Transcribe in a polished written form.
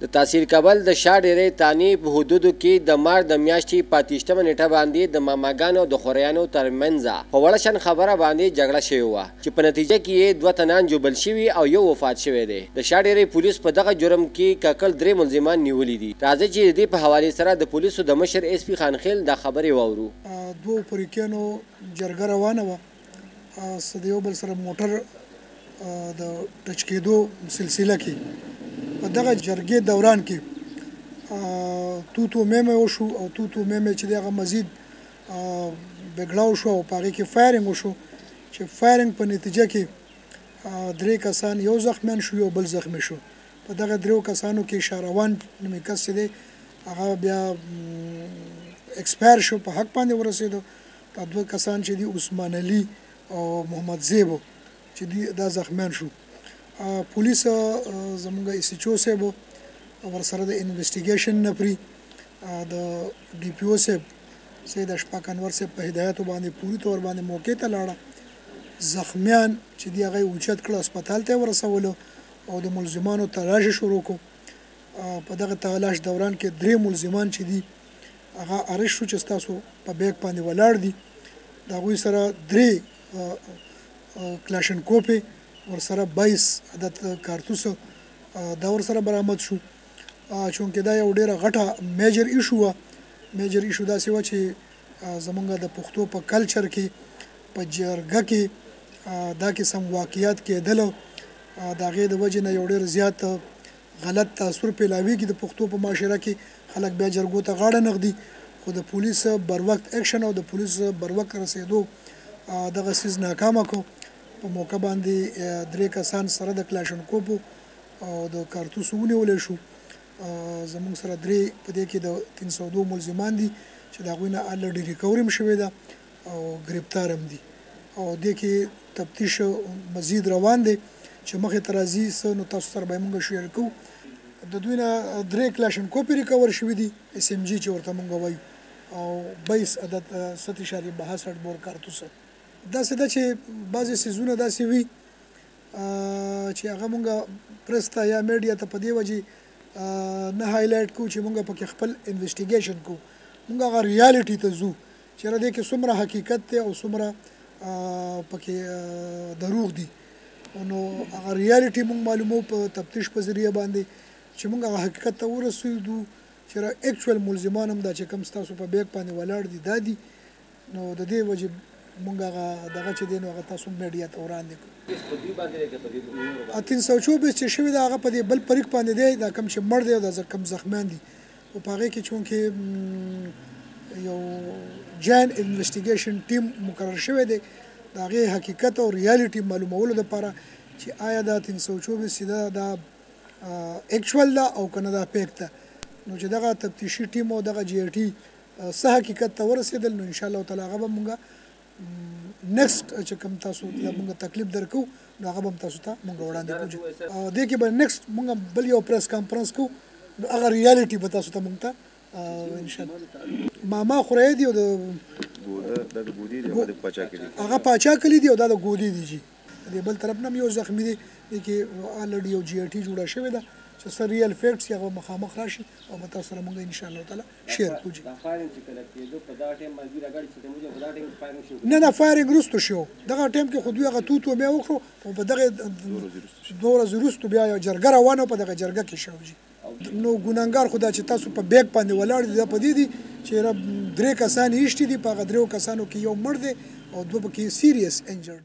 د تحصیل کابل د شا ډیرې تانی په حدودو کې د مارچ د میاشتې په 28 نیټه باندې د ماماګانو د خوریانو ترمنځ په وړه شان خبره باندې جګړه شوې وه چې په نتیجه کې دوه تنان جوبل شوي او یو وفات شوی دی. د شا ډیرې پولیس په دغه جرم کې کاکل 3 ملزمان نیولي دي. راځئ چې د دې په حوالې سره د پولیسو د مشر اس پی خانخیل دا خبرې واورو. دوه پریکانو جرګه روانه وه د یو بل سره موټر د ټچ کېدو سلسله کې په دغه جرګې دوران کې توتو میمه وشو او توتو میمه چې دغه مزید بګړاو شو او په هغې کې فایرنګ وشو چې فایرنګ په نتیجه کې 3 کسان یو زخمیان شو یو بل زخمی شو. په دغه 3 کسانو کې شاروان نومې کس چې دی هغه بیا ایکسپایر شو په حق باندې ورسېدو. په 2 کسان چې دي عثمان علي او محمد زیبو چې دي دا زخمیان شو. پولیس زمونږ ایس ایچ او صاحب ورسره د انویسټیګیشن نه پرې د ډي پی او صاحب سید اشفاق انور صاحب په هدایتو باندې پوري تور باندې موقع ته لاړه. زخمیان چې دي هغه اوچت کړه هسپتال ته ورسولو او د ملزمانو تلاش شروع کړو. په دغه تلاش دوران کې 3 ملزمان چې دي هغه ارش شو چې تاسو په بیک باندې ولاړ دي. د هغوی سره 3 کلاشنکوپې ورسره 22 عدد کارتوس دا ورسره برآمد شو. چونکې دا یو ډیره غټه میجر ایشو وه. میجر ایشو داسې وه چې زمونږ د پښتو په کلچر کې په جرګه کې دا قسم واقعیات کېدل د هغې د وجې نه یو ډېر زیات غلط تاثر پیلاویږي د پښتو په معاشره کې. خلک بیا جرګو ته غاړه نږدي خو د پولیس بر وخت اکشن او د پولیس بر وخت رسېدو دغه څیز ناکامه کړو. په موقع باندې 3 کسان سره د کلاشنکوپو او د کارتوسو ونیولی شو. زموږ سره 3 په دې کې د 302 ملزمان دي چې د هغوی نه الریډي ریکوري هم شوې ده او ګرفتار هم دي او دې کې تفتیش مزید روان دی چې مخې ته راځي څه نو تاسو سره به یې موږ شیر کوو. د دوی نه 3 کلاشنکوپې ریکور شوي دي اس ام جي چې ورته موږ وایو او 22 عدد 7.62 بور کارتوسه. داسې ده چې بعضې څیزونه داسې وي چې هغه مونږ پرس ته یا میډیا ته په دې وجې نه هایلایټ کوو چې مونږ پکې خپل انویسټیګیشن کوو. مونږ هغه ریالټي ته ځو چې یاره دې کې څومره حقیقت دی او څومره پکې دروغ دي. نو هغه ریالټي مونږ معلومو په تفتیش په ذریعه باندې چې مونږ هغه حقیقت ته ورسېدو چې اکچوال ملزمان هم دا چې کوم ستاسو په بیک باندې ولاړ دي دا دي. نو د دې وجې مونږ هغه دغه چې دی نو هغه تاسو میډیا ته وړاندې کړو. 324 چې شوي ده هغه په دې بل فریق باندې دی دا کوم چې مړ دی او دا کوم زخمیان دي. او په هغې کې چونکې یو جاین انویسټیګیشن ټیم مقرر شوی دی د هغې حقیقت او ریالټي معلومولو دپاره چې آیا دا 324 دا اکچوال ده او که نه دا فیک ده. نو چې دغه تفتیشي ټیم او دغه جی آی ټي څه حقیقت ته ورسېدل نو انشاءالله تعالی هغه به مونږ نیکسټ چې کوم تاسو مونږ تکلیف درکو نو هغه به هم تاسو ته مونږ وړاندې کوو. دې کې به نیکسټ مونږ بل یو پریس کانفرنس کوو نو هغه ریالټي به تاسو ته مونږ ته انشاءالله ماما خورۍ دي او هغه پاچا کلي دي او دا د ګودي دي جي. د بل طرف نه یو زخمی دی دې کې الریډي یو جی آی ټي جوړه شوې ده چې څه ریل فیکټس هغه مخامخ راشي او به تاسو سره مونږ انشاءالله تعالی شیر کوو. نه فایرنګ وروسته شو دغه ټایم کې خو دوی هغه توتو بیا وکړو او په دغه 2 ورځې وروسته بیا یو جرګه روانه په دغه جرګه کې شو جي. نو ګناهګار خو دا چې تاسو په بیک باندې ولاړ دي دا په دې دي چې 3 کسان ایشتي دي په هغه 3 کسانو کې یو مړ دی او 2 پکې سیریس انجرډ.